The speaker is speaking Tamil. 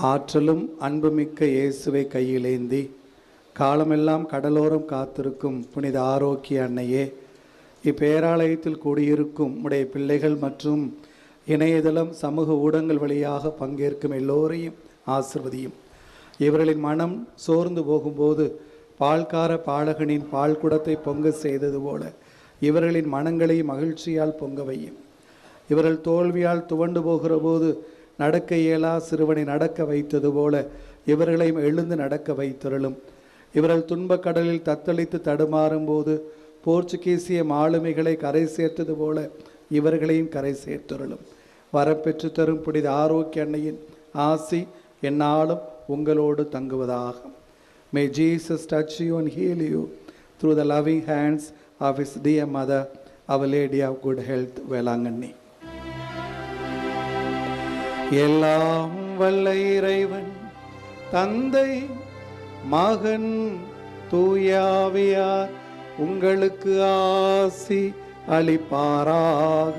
ஆற்றலும் அன்புமிக்க இயேசுவை கையிலேந்தி காலமெல்லாம் கடலோரம் காத்திருக்கும் புனித ஆரோக்கிய அன்னையே, இப்பேராலயத்தில் கூடியிருக்கும் உடைய பிள்ளைகள் மற்றும் இணையதளம் சமூக ஊடகங்கள் வழியாக பங்கேற்கும் எல்லோரையும் ஆசிர்வதியும். இவர்களின் மனம் சோர்ந்து போகும்போது பால்கார பாலகனின் பால் குடத்தை பொங்க செய்தது போல இவர்களின் மனங்களை மகிழ்ச்சியால் பொங்க வையும். இவர்கள் தோல்வியால் துவண்டு போகிற போது நடக்க இயலா சிறுவனை நடக்க வைத்தது போல இவர்களையும் எழுந்து நடக்க வைத்தருளும். இவர்கள் துன்பக் கடலில் தத்தளித்து தடுமாறும் போது போர்ச்சுகீசிய மாலுமிகளை கரை சேர்த்தது போல இவர்களையும் கரை சேர்த்தருளும். வரப்பெற்று தரும் புனித ஆரோக்கிய அன்னையின் ஆசி என்னாலும் உங்களோடு தங்குவதாக. May Jesus touch you and heal you through the loving hands of his dear mother, Our Lady of Good Health, Velankanni. எல்லாம் வல்ல இறைவன் தந்தை மகன் தூயாவியார் உங்களுக்கு ஆசி அளிப்பாராக.